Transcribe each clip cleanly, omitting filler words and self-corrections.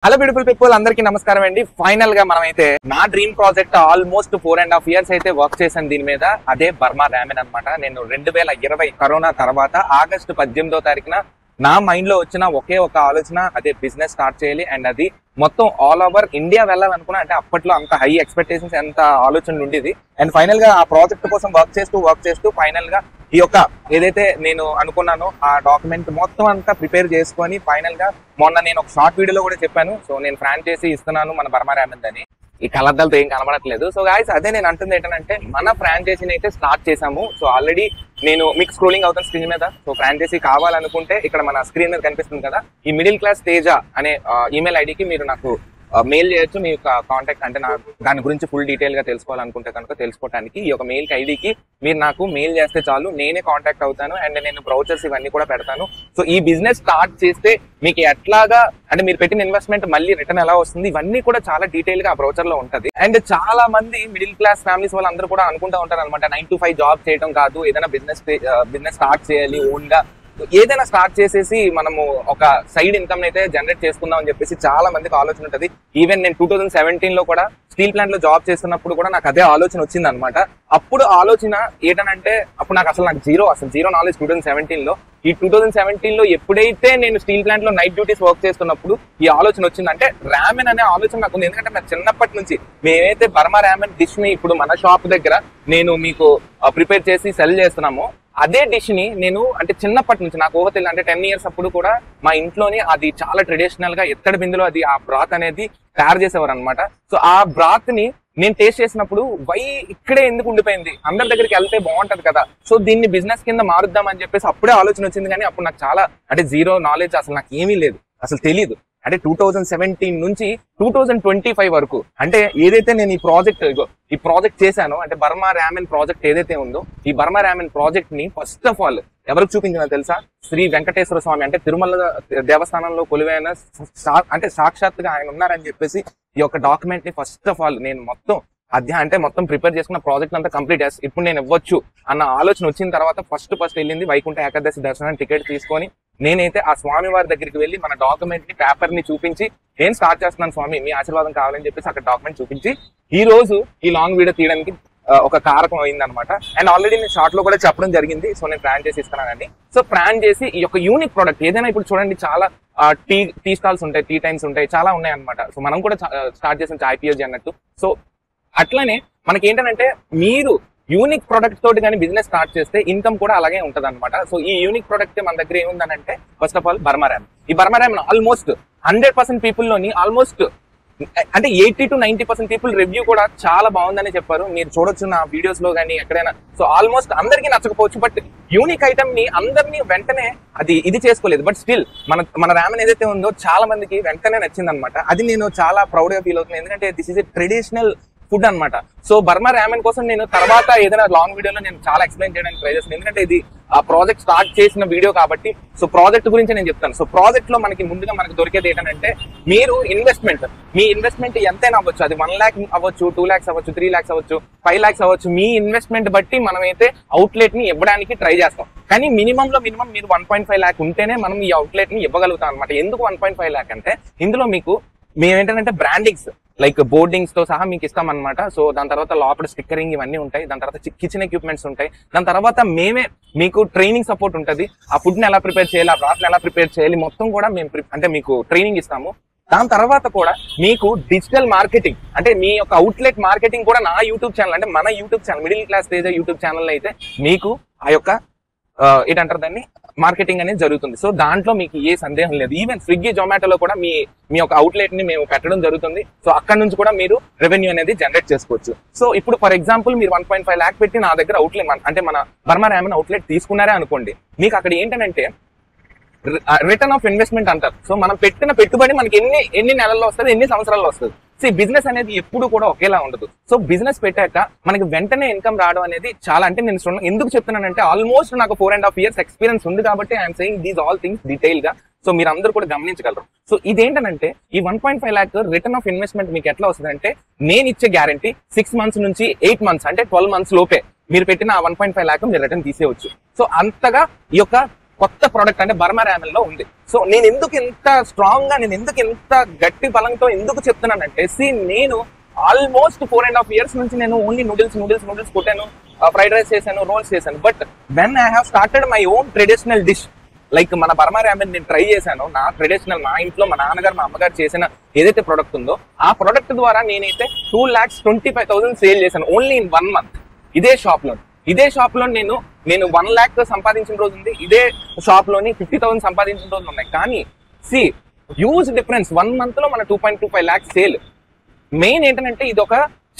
Hello beautiful people, అందరికీ నమస్కారం అండి. ఫైనల్ గా మనం అయితే నా డ్రీమ్ ప్రాజెక్ట్ ఆల్మోస్ట్ 4.5 years అయితే వర్క్ చేశాను దీని మీద. అదే బర్మా రామెన్ అన్నమాట. నేను 2020 కరోనా తర్వాత ఆగస్టు 18వ తారీఖున నా మైండ్ లో వచ్చిన ఒకే ఒక ఆలోచన, అదే బిజినెస్ స్టార్ట్ చేయాలి. అండ్ అది మొత్తం ఆల్ ఓవర్ ఇండియా వెళ్ళాలనుకున్నా. అంటే అప్పట్లో అంత హై ఎక్స్పెక్టేషన్స్, ఎంత ఆలోచన ఉండేది. అండ్ ఫైనల్ గా ఆ ప్రాజెక్ట్ కోసం వర్క్ చేస్తూ ఫైనల్ గా ఈ యొక్క ఏదైతే నేను అనుకున్నానో ఆ డాక్యుమెంట్ మొత్తం అంతా ప్రిపేర్ చేసుకొని ఫైనల్ గా మొన్న నేను ఒక షార్ట్ వీడియోలో కూడా చెప్పాను. సో నేను ఫ్రాంచైజీ ఇస్తున్నాను మన బర్మా రామెన్ అని. ఈ కలర్దలతో ఏం కనబడట్లేదు. సో గాయస్, అదే నేను అంటుంది ఏంటంటే మన ఫ్రాంచైజీని అయితే స్టార్ట్ చేసాము. సో ఆల్రెడీ నేను మీకు స్క్రోలింగ్ అవుతాను స్క్రీన్ మీద. సో ఫ్రాంచైజీ కావాలనుకుంటే ఇక్కడ మన స్క్రీన్ మీద కనిపిస్తుంది కదా, ఈ మిడిల్ క్లాస్ తేజ అనే ఈమెయిల్ ఐడికి మీరు నాకు మెయిల్ చేయొచ్చు. మీ యొక్క కాంటాక్ట్ అంటే దాని గురించి ఫుల్ డీటెయిల్ గా తెలుసుకోవాలనుకుంటే కనుక తెలుసుకోవడానికి ఈ యొక్క మెయిల్ ఐడికి మీరు నాకు మెయిల్ చేస్తే చాలు, నేనే కాంటాక్ట్ అవుతాను. అండ్ నేను బ్రౌచర్స్ ఇవన్నీ కూడా పెడతాను. సో ఈ బిజినెస్ స్టార్ట్ చేస్తే మీకు ఎట్లాగా, అంటే మీరు పెట్టిన ఇన్వెస్ట్మెంట్ మళ్ళీ రిటర్న్ ఎలా వస్తుంది, ఇవన్నీ కూడా చాలా డీటెయిల్ గా ఆ బ్రౌచర్ లో ఉంటది. అండ్ చాలా మంది మిడిల్ క్లాస్ ఫ్యామిలీస్ వాళ్ళందరూ కూడా అనుకుంటా ఉంటారు అనమాట, 9 to 5 జాబ్ చేయడం కాదు, ఏదైనా బిజినెస్ స్టార్ట్ చేయాలి, ఓన్ గా ఏదైనా స్టార్ట్ చేసేసి మనము ఒక సైడ్ ఇన్కమ్ అయితే జనరేట్ చేసుకుందాం అని చెప్పేసి చాలా మందికి ఆలోచన ఉంటుంది. ఈవెన్ నేను 2017 లో కూడా స్టీల్ ప్లాంట్ లో జాబ్ చేస్తున్నప్పుడు కూడా నాకు అదే ఆలోచన వచ్చింది అనమాట. అప్పుడు ఆలోచన ఏంటంటే, అప్పుడు నాకు జీరో నాలెడ్జ్ 2017 లో. ఈ 2017 లో ఎప్పుడైతే నేను స్టీల్ ప్లాంట్ లో నైట్ డ్యూటీస్ వర్క్ చేస్తున్నప్పుడు ఈ ఆలోచన వచ్చిందంటే రామెన్ అనే ఆలోచన నాకు ఉంది. ఎందుకంటే నాకు చిన్నప్పటి నుంచి మేమైతే బర్మా రామెన్ డిష్ ని ఇప్పుడు మన షాప్ దగ్గర నేను మీకు ప్రిపేర్ చేసి సెల్ చేస్తున్నాము. అదే డిష్ ని నేను అంటే చిన్నప్పటి నుంచి నాకు ఊహ తెలియదు, అంటే 10 years అప్పుడు కూడా మా ఇంట్లోనే అది చాలా ట్రెడిషనల్ గా ఎత్తడి బిందులో అది ఆ బ్రాత్ అనేది తయారు చేసేవారు అనమాట. సో ఆ బ్రాత్ ని నేను టేస్ట్ చేసినప్పుడు ఇక్కడే ఎందుకు ఉండిపోయింది, అందరి దగ్గరికి వెళ్తే బాగుంటది కదా, సో దీన్ని బిజినెస్ కింద మారుద్దాం అని చెప్పేసి అప్పుడే ఆలోచన వచ్చింది. కానీ అప్పుడు నాకు చాలా అంటే జీరో నాలెడ్జ్, అసలు నాకు ఏమీ లేదు, అసలు తెలియదు. అంటే 2017 నుంచి 2025 వరకు అంటే ఏదైతే నేను ఈ ప్రాజెక్ట్ చేశానో, అంటే బర్మా రామెన్ ప్రాజెక్ట్ ఏదైతే ఉందో, ఈ బర్మా రామెన్ ప్రాజెక్ట్ ని ఫస్ట్ ఆఫ్ ఆల్ ఎవరికి చూపించినా తెలుసా, శ్రీ వెంకటేశ్వర స్వామి, అంటే తిరుమల దేవస్థానంలో కొలువైన అంటే సాక్షాత్తుగా ఆయన ఉన్నారని చెప్పేసి ఈ యొక్క డాక్యుమెంట్ ని ఫస్ట్ ఆఫ్ ఆల్ నేను మొత్తం ప్రిపేర్ చేసుకున్న ప్రాజెక్ట్ అంతా కంప్లీట్ చేసి ఇప్పుడు నేను ఇవ్వచ్చు అన్న ఆలోచన వచ్చిన తర్వాత ఫస్ట్ వెళ్ళింది వైకుంఠ ఏకాదశి దర్శనానికి టికెట్ తీసుకొని నేనైతే ఆ స్వామి వారి దగ్గరికి వెళ్ళి మన డాక్యుమెంట్ ని పేపర్ ని చూపించి నేను స్టార్ట్ చేస్తున్నాను స్వామి, మీ ఆశీర్వాదం కావాలని చెప్పేసి అక్కడ డాక్యుమెంట్ చూపించి ఈ రోజు ఈ లాంగ్ వీడియో తీయడానికి ఒక కారకం అయింది అనమాట. అండ్ ఆల్రెడీ నేను షార్ట్ లో కూడా చెప్పడం జరిగింది. సో నేను ప్లాన్ చేసి ఇస్తున్నానండి. సో ప్లాన్ చేసి ఈ యొక్క యూనిక్ ప్రోడక్ట్ ఏదైనా ఇప్పుడు చూడండి, చాలా టీ స్టాల్స్ ఉంటాయి, టీ టైమ్స్ ఉంటాయి, చాలా ఉన్నాయి అనమాట. సో మనం కూడా స్టార్ట్ చేసిన చాయ్ అన్నట్టు. సో అట్లనే మనకి ఏంటంటే, మీరు యూనిక్ ప్రొడక్ట్ తోటి కానీ బిజినెస్ స్టార్ట్ చేస్తే ఇన్కమ్ కూడా అలాగే ఉంటది అనమాట. సో ఈ యూనిక్ ప్రొడక్ట్ మన దగ్గర ఏముందనంటే, ఫస్ట్ ఆఫ్ ఆల్ బర్మా రామెన్. ఈ బర్మా రామెన్ ఆల్మోస్ట్ 100% పీపుల్ లోని ఆల్మోస్ట్ అంటే 80 to 90% పీపుల్ రివ్యూ కూడా చాలా బాగుందని చెప్పారు. మీరు చూడొచ్చు నా వీడియోస్ లో కానీ ఎక్కడైనా. సో ఆల్మోస్ట్ అందరికీ నచ్చకపోవచ్చు, బట్ యూనిక్ ఐటమ్ ని అందరినీ వెంటనే ఇది చేసుకోలేదు. బట్ స్టిల్ మన రామెన్ ఏదైతే ఉందో చాలా మందికి వెంటనే నచ్చింది అనమాట. అది నేను చాలా ప్రౌడ్ గా ఫీల్ అవుతుంది. ఎందుకంటే this is a traditional food అనమాట. సో బర్మా రామెన్ కోసం నేను తర్వాత ఏదైనా లాంగ్ వీడియోలో నేను చాలా ఎక్స్ప్లెయిన్ చేయడానికి ట్రై చేస్తాను. ఎందుకంటే ఇది ఆ ప్రాజెక్ట్ స్టార్ట్ చేసిన వీడియో కాబట్టి. సో ప్రాజెక్ట్ గురించి నేను చెప్తాను. సో ప్రాజెక్ట్ లో మనకి దొరికేది ఏంటంటే, మీరు మీ ఇన్వెస్ట్మెంట్ ఎంతైనా అవ్వచ్చు. అది 1 lakh అవ్వచ్చు, 2 lakhs అవ్వచ్చు, 3 lakhs అవ్వచ్చు, 5 lakhs అవ్వచ్చు. మీ ఇన్వెస్ట్మెంట్ బట్టి మనమైతే అవుట్లెట్ ని ఇవ్వడానికి ట్రై చేస్తాం. కానీ మినిమం మీరు 1.5 lakh ఉంటేనే మనం ఈ అవుట్లెట్ ని ఇవ్వగలుగుతాం అనమాట. ఎందుకు 1.5 lakh అంటే, ఇందులో మేమేంటంటే బ్రాండింగ్స్ లైక్ బోర్డింగ్స్ తో సహా మీకు ఇస్తాం అనమాట. సో దాని తర్వాత లోపల స్టిక్కరింగ్ ఇవన్నీ ఉంటాయి. దాని తర్వాత కిచెన్ ఎక్విప్మెంట్స్ ఉంటాయి. దాని తర్వాత మేమే మీకు ట్రైనింగ్ సపోర్ట్ ఉంటుంది. ఆ ఫుడ్ ని ఎలా ప్రిపేర్ చేయాలి, ఆ బ్రాత్ ని ఎలా ప్రిపేర్ చేయాలి, మొత్తం కూడా మేము మీకు ట్రైనింగ్ ఇస్తాము. దాని తర్వాత కూడా మీకు డిజిటల్ మార్కెటింగ్, అంటే మీ యొక్క అవుట్లెట్ మార్కెటింగ్ కూడా నా యూట్యూబ్ ఛానల్, అంటే మన YouTube channel middle class Teja YouTube channel అయితే మీకు ఆ యొక్క ఏంటంటారు దాన్ని, మార్కెటింగ్ అనేది జరుగుతుంది. సో దాంట్లో మీకు ఏ సందేహం లేదు. ఈవెన్ స్విగ్గీ జొమాటోలో కూడా మీ యొక్క అవుట్లెట్ ని మేము పెట్టడం జరుగుతుంది. సో అక్కడ నుంచి కూడా మీరు రెవెన్యూ అనేది జనరేట్ చేసుకోవచ్చు. సో ఇప్పుడు ఫర్ ఎగ్జాంపుల్ మీరు 1.5 lakh పెట్టి నా దగ్గర అవుట్లెట్, అంటే మన బర్మా రామెన్ అవుట్లెట్ తీసుకున్నారే అనుకోండి, మీకు అక్కడ ఏంటంటే రిటర్న్ ఆఫ్ ఇన్వెస్ట్మెంట్ అంటారు. సో మనం పెట్టిన పెట్టుబడి మనకి ఎన్ని నెలల్లో వస్తుంది, ఎన్ని సంవత్సరాల్లో వస్తుంది. సో బిజినెస్ అనేది ఎప్పుడు కూడా ఒకేలా ఉండదు. సో బిజినెస్ పెట్టాక మనకి వెంటనే ఇన్కమ్ రావడం అనేది చాలా, అంటే నేను ఎందుకు చెప్తున్నానంటే, ఆల్మోస్ట్ నాకు 4.5 years ఎక్స్పీరియన్స్ ఉంది కాబట్టి I'm saying these all things detail గా. సో మీరు అందరూ కూడా గమనించగలరు. సో ఇదేంటంటే, ఈ 1.5 lakh రిటర్న్ ఆఫ్ ఇన్వెస్ట్మెంట్ మీకు ఎట్లా వస్తుంది అంటే, నేను ఇచ్చే గ్యారంటీ 6 months నుంచి 8 months, అంటే 12 months లోపే మీరు పెట్టిన 1.5 lakh మీరు రిటర్న్ తీసేయవచ్చు. సో అంతగా ఈ యొక్క కొత్త ప్రోడక్ట్ అంటే బర్మా ర్యామెన్ లో ఉంది. సో నేను ఎందుకు ఇంత స్ట్రాంగ్ గా, నేను ఎందుకు ఇంత గట్టి బలంతో ఎందుకు చెప్తున్నానంటే, నేను ఆల్మోస్ట్ 4.5 years నుంచి నేను ఓన్లీ నూడిల్స్ కొట్టాను, ఫ్రైడ్ రైస్ చేశాను, రోల్స్ చేశాను. But when I have started my own traditional dish like మన బర్మా ర్యామెన్ నేను ట్రై చేశాను. నా ట్రెడిషనల్, మా ఇంట్లో మా నాన్నగారు మా అమ్మగారు చేసిన ఏదైతే ప్రొడక్ట్ ఉందో ఆ ప్రొడక్ట్ ద్వారా నేనైతే 2,25,000 సేల్ చేశాను ఓన్లీ ఇన్ 1 month. ఇదే షాప్ లో నేను 1 lakh సంపాదించిన రోజు ఉంది, ఇదే షాప్ లోని 50,000 సంపాదించిన రోజులు ఉన్నాయి. కానీ సి హ్యూజ్ డిఫరెన్స్ 1 month లో మన 2.25 lakhs సేల్. మెయిన్ ఏంటంటే ఇది ఒక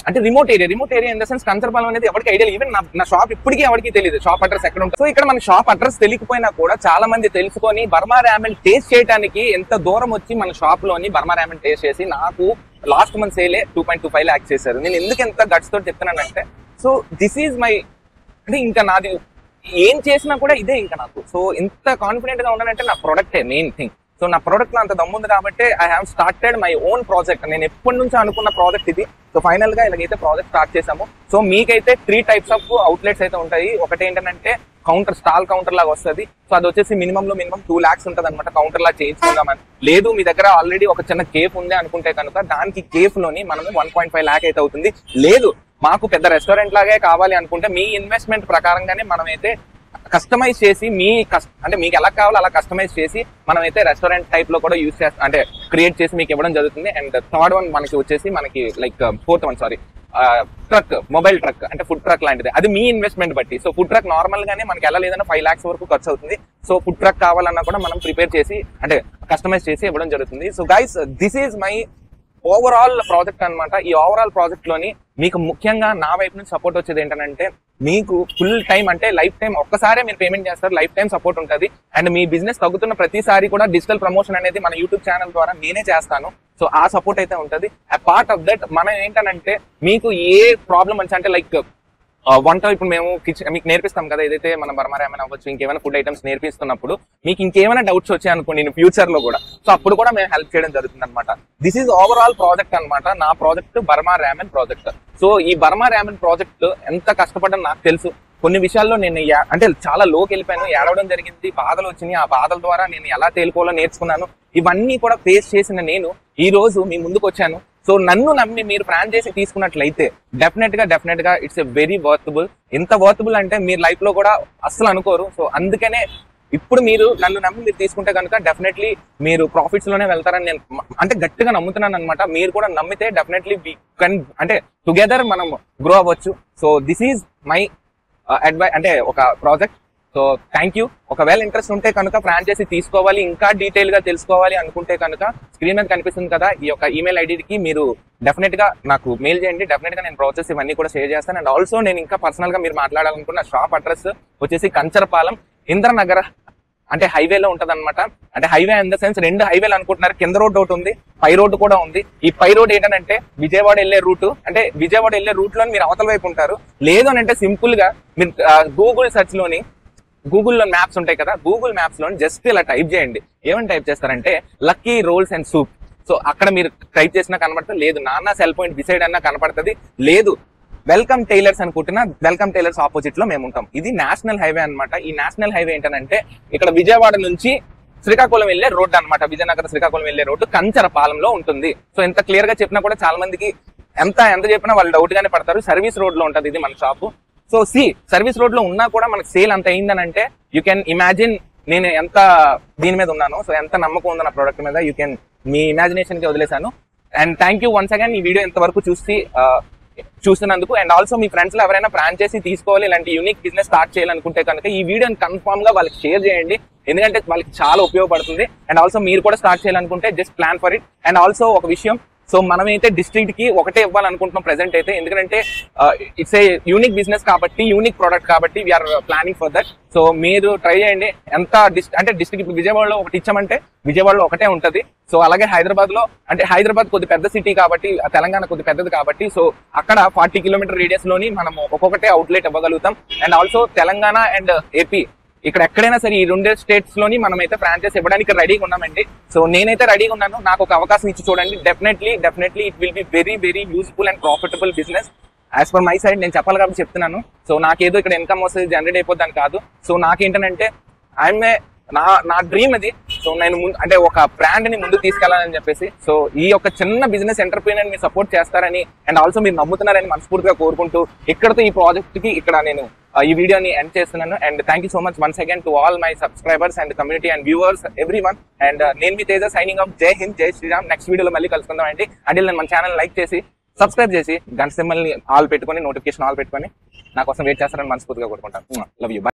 అంటే remote area in the sense Kancharapalem అనేది ఎవరికి ఐడియా, ఈవెన్ నా షాప్ ఇప్పటికీ ఎవరికి తెలియదు షాప్ అడ్రస్ ఎక్కడ ఉంటుంది. సో ఇక్కడ మన షాప్ అడ్రస్ తెలియకపోయినా కూడా చాలా మంది తెలుసుకొని బర్మా ర్యామెన్ టేస్ట్ చేయడానికి ఎంత దూరం వచ్చి మన షాప్ లోని బర్మా ర్యామెన్ టేస్ట్ చేసి నాకు లాస్ట్ మంత్ సేలే 2.25 lakhs చేశారు. నేను ఎందుకు ఎంత గట్స్ తోటి చెప్తున్నానంటే, సో దిస్ ఈజ్ మై అంటే ఇంకా నాది ఏం చేసినా కూడా ఇదే ఇంకా నాకు. సో ఎంత కాన్ఫిడెంట్ గా ఉన్నానంటే నా ప్రొడక్టే మెయిన్ థింగ్. సో నా ప్రొడక్ట్ లో అంత దమ్ముంది కాబట్టి I have started my own project. నేను ఎప్పటి నుంచో అనుకున్న ప్రాజెక్ట్ ఇది. సో ఫైనల్ గా ఇలాగైతే ప్రాజెక్ట్ స్టార్ట్ చేసాము. సో మీకైతే 3 types ఆఫ్ అవుట్లెట్స్ అయితే ఉంటాయి. ఒకటి ఏంటంటే స్టాల్ కౌంటర్ లాగా వస్తుంది. సో అది వచ్చేసి మినిమం 2 lakhs ఉంటుంది అనమాట. కౌంటర్ లాగా చేయించుకుందామని. లేదు మీ దగ్గర ఆల్రెడీ ఒక చిన్న కేఫ్ ఉంది అనుకుంటే కనుక దానికి కేఫ్ లోని మనము 1.5 lakh అయితే అవుతుంది. లేదు మాకు పెద్ద రెస్టారెంట్ లాగే కావాలి అనుకుంటే మీ ఇన్వెస్ట్మెంట్ ప్రకారంగానే మనమైతే కస్టమైజ్ చేసి అంటే మీకు ఎలా కావాలో అలా కస్టమైజ్ చేసి మనమైతే రెస్టారెంట్ టైప్ లో కూడా యూజ్ చేస్తాం, అంటే క్రియేట్ చేసి మీకు ఇవ్వడం జరుగుతుంది. అండ్ థర్డ్ వన్ మనకి వచ్చేసి like fourth one truck, mobile truck అంటే ఫుడ్ ట్రక్ లాంటిది. అది మీ ఇన్వెస్ట్మెంట్ బట్టి. సో ఫుడ్ ట్రక్ నార్మల్ గానే మనకి ఎలా లేదన్నా 5 lakhs వరకు ఖర్చు అవుతుంది. సో ఫుడ్ ట్రక్ కావాలన్నా కూడా మనం ప్రిపేర్ చేసి అంటే కస్టమైజ్ చేసి ఇవ్వడం జరుగుతుంది. So guys this is my overall project అనమాట. ఈ ఓవరాల్ ప్రాజెక్ట్ లోని మీకు ముఖ్యంగా నా వైపు నుంచి సపోర్ట్ వచ్చేది ఏంటంటే, మీకు ఫుల్ టైం అంటే లైఫ్ టైం ఒక్కసారే మీరు పేమెంట్ చేస్తారు, లైఫ్ టైం సపోర్ట్ ఉంటుంది. అండ్ మీ బిజినెస్ తగ్గుతున్న ప్రతిసారి కూడా డిజిటల్ ప్రమోషన్ అనేది మన యూట్యూబ్ ఛానల్ ద్వారా నేనే చేస్తాను. సో ఆ సపోర్ట్ అయితే ఉంటుంది. ఆ పార్ట్ ఆఫ్ దట్ మనం ఏంటంటే మీకు ఏ ప్రాబ్లం అంటే లైక్ వంట ఇప్పుడు మేము మీకు నేర్పిస్తాం కదా, ఏదైతే మన బర్మా ర్యామెన్ అవ్వచ్చు ఇంకేమైనా ఫుడ్ ఐటమ్స్ నేర్పిస్తున్నప్పుడు మీకు ఇంకేమైనా డౌట్స్ వచ్చాయి అనుకోండి నేను ఫ్యూచర్ లో కూడా, సో అప్పుడు కూడా మేము హెల్ప్ చేయడం జరుగుతుంది అనమాట. దిస్ ఈజ్ ఓవరాల్ ప్రాజెక్ట్ అనమాట. నా ప్రాజెక్ట్ బర్మా ర్యామెన్ ప్రాజెక్ట్. సో ఈ బర్మా ర్యామెన్ ప్రాజెక్ట్ ఎంత కష్టపడ్డా నాకు తెలుసు. కొన్ని విషయాల్లో నేను అంటే చాలా లోకి వెళ్ళిపోయాను, ఏడవడం జరిగింది, బాధలు వచ్చినాయి. ఆ బాధల ద్వారా నేను ఎలా తేలుకోవాలో నేర్చుకున్నాను. ఇవన్నీ కూడా ఫేస్ చేసిన నేను ఈ రోజు మీ ముందుకు వచ్చాను. సో నన్ను నమ్మి మీరు ఫ్రాంచైజీ తీసుకున్నట్లయితే డెఫినెట్ గా ఇట్స్ ఎ వెరీ వర్తబుల్. ఎంత వర్తబుల్ అంటే మీరు లైఫ్ లో కూడా అస్సలు అనుకోరు. సో అందుకనే ఇప్పుడు మీరు నన్ను నమ్మి మీరు తీసుకుంటే కనుక డెఫినెట్లీ మీరు ప్రాఫిట్స్ లోనే వెళ్తారని నేను అంటే గట్టిగా నమ్ముతున్నాను అనమాట. మీరు కూడా నమ్మితే డెఫినెట్లీ అంటే టుగెదర్ మనం గ్రో అవ్వచ్చు. So this is my advice అంటే ఒక ప్రాజెక్ట్. So thank you. ఒకవేళ ఇంట్రెస్ట్ ఉంటే కనుక ఫ్రాంచైజీ తీసుకోవాలి, ఇంకా డీటెయిల్ గా తెలుసుకోవాలి అనుకుంటే కనుక స్క్రీన్ మీద కనిపిస్తుంది కదా ఈ యొక్క ఈమెయిల్ ఐడికి మీరు డెఫినెట్ గా నాకు మెయిల్ చేయండి. డెఫినెట్ గా నేను ప్రాసెస్ ఇవన్నీ కూడా షేర్ చేస్తాను. అండ్ ఆల్సో నేను ఇంకా పర్సనల్ గా మీరు మాట్లాడాలనుకున్న షాప్ అడ్రస్ వచ్చేసి కంచరపాలెం ఇంద్రనగర్ అంటే హైవేలో ఉంటది అనమాట. అంటే హైవే ఇన్ ద సెన్స్ 2 హైవేలు అనుకుంటున్నారు. కింద రోడ్ ఒకటి ఉంది, పై రోడ్డు కూడా ఉంది. ఈ పై రోడ్ ఏంటంటే విజయవాడ వెళ్లే రూట్. అంటే విజయవాడ వెళ్లే రూట్ లో మీరు అవతల వైపు ఉంటారు. లేదు అని అంటే సింపుల్ గా మీరు గూగుల్ సెర్చ్ లోని గూగుల్లో మ్యాప్స్ ఉంటాయి కదా, గూగుల్ మ్యాప్స్ లో జస్ట్ ఇలా టైప్ చేయండి. ఏమని టైప్ చేస్తారంటే lucky rolls and soup. So అక్కడ మీరు టైప్ చేసినా కనబడుతుంది. లేదు నాన్న సెల్ పాయింట్ డిసైడ్ అన్నా కనపడుతుంది. లేదు వెల్కమ్ టైలర్స్ అనుకుంటున్నా, వెల్కమ్ టైలర్స్ ఆపోజిట్ లో మేము ఉంటాం. ఇది నేషనల్ హైవే అనమాట. ఈ నేషనల్ హైవే ఏంటంటే ఇక్కడ విజయవాడ నుంచి శ్రీకాకుళం వెళ్లే రోడ్డు అనమాట. విజయనగరం శ్రీకాకుళం వెళ్లే రోడ్డు కంచరపాలెంలో ఉంటుంది. సో ఎంత క్లియర్ గా చెప్పినా కూడా చాలా మందికి ఎంత చెప్పినా వాళ్ళు డౌట్ గానే పడతారు. సర్వీస్ రోడ్ లో ఉంటది ఇది మన షాపు. సో సర్వీస్ రోడ్ లో ఉన్నా కూడా మనకు సేల్ అంత అయిందని అంటే యూ కెన్ ఇమాజిన్ నేను ఎంత దీని మీద ఉన్నాను. సో ఎంత నమ్మకం ఉంది నా ప్రోడక్ట్ మీద, యూ కెన్ మీ ఇమాజినేషన్ కి వదిలేశాను. And thank you once again ఈ వీడియో ఇంతవరకు చూస్తున్నందుకు. అండ్ ఆల్సో మీ ఫ్రెండ్స్ లో ఎవరైనా ఫ్రాంచైజీ తీసుకోవాలి, ఇలాంటి యూనిక్ బిజినెస్ స్టార్ట్ చేయాలనుకుంటే కనుక ఈ వీడియోని కన్ఫర్మ్ గా వాళ్ళకి షేర్ చేయండి. ఎందుకంటే వాళ్ళకి చాలా ఉపయోగపడుతుంది. అండ్ ఆల్సో మీరు కూడా స్టార్ట్ చేయాలనుకుంటే just plan for it. And also ఒక విషయం, సో మనమైతే డిస్ట్రిక్ట్ కి ఒకటే ఇవ్వాలనుకుంటున్నాం ప్రెసెంట్ అయితే. ఎందుకంటే ఇట్స్ ఏ యూనిక్ బిజినెస్ కాబట్టి, యూనిక్ ప్రోడక్ట్ కాబట్టి we are planning for that. So మీరు ట్రై చేయండి. ఎంత అంటే డిస్ట్రిక్ట్ ఇప్పుడు విజయవాడలో ఒకటి ఇచ్చామంటే విజయవాడలో ఒకటే ఉంటది. సో అలాగే హైదరాబాద్ లో అంటే హైదరాబాద్ కొద్ది పెద్ద సిటీ కాబట్టి, తెలంగాణ కొద్ది పెద్దది కాబట్టి, సో అక్కడ 40 kilometer రేడియస్ లోని మనం ఒక్కొక్కటే అవుట్లెట్ ఇవ్వగలుగుతాం. And also Telangana and AP ఇక్కడ ఎక్కడైనా సరే ఈ 2 స్టేట్స్ లోని మనమైతే ఫ్రాంచైజ్ ఇవ్వడానికి రెడీగా ఉన్నామండి. సో నేనైతే రెడీగా ఉన్నాను. నాకు ఒక అవకాశం ఇచ్చి చూడండి. Definitely it will be very useful and profitable business as per my side. నేను చెప్పాలి కాబట్టి చెప్తున్నాను. సో నాకేదో ఇక్కడ ఇన్కమ్ వస్తుంది జనరేట్ అయిపోద్దని కాదు. సో నాకేంటంటే ఐఎమ్ ఏ నా డ్రీమ్ అది. సో నేను అంటే ఒక బ్రాండ్ ని ముందుకు తీసుకెళ్లాలని చెప్పేసి, సో ఈ యొక్క చిన్న బిజినెస్ ఎంటర్ప్రీనర్ మీరు సపోర్ట్ చేస్తారని అండ్ ఆల్సో మీరు నమ్ముతున్నారని మనస్ఫూర్తిగా కోరుకుంటూ ఇక్కడతో ఈ ప్రాజెక్ట్ కి ఇక్కడ నేను ఈ వీడియోని ఎండ్ చేస్తున్నాను. And thank you so much once again to all my subscribers and community and viewers every one. And నేను మీ తేజ సైనింగ్ ఆఫ్. జై హింద్, జై శ్రీరామ్. నెక్స్ట్ వీడియోలో మళ్ళీ కలుసుకుందాం అండి. అంటే నేను మన ఛానల్ లైక్ చేసి సబ్స్క్రైబ్ చేసి గంట సింబల్ ని ఆల్ పెట్టుకొని నోటిఫికేషన్ ఆల్ పెట్టుకొని నా కోసం వెయిట్ చేస్తారని మనస్ఫూర్తిగా కోరుకుంటాను. Love you.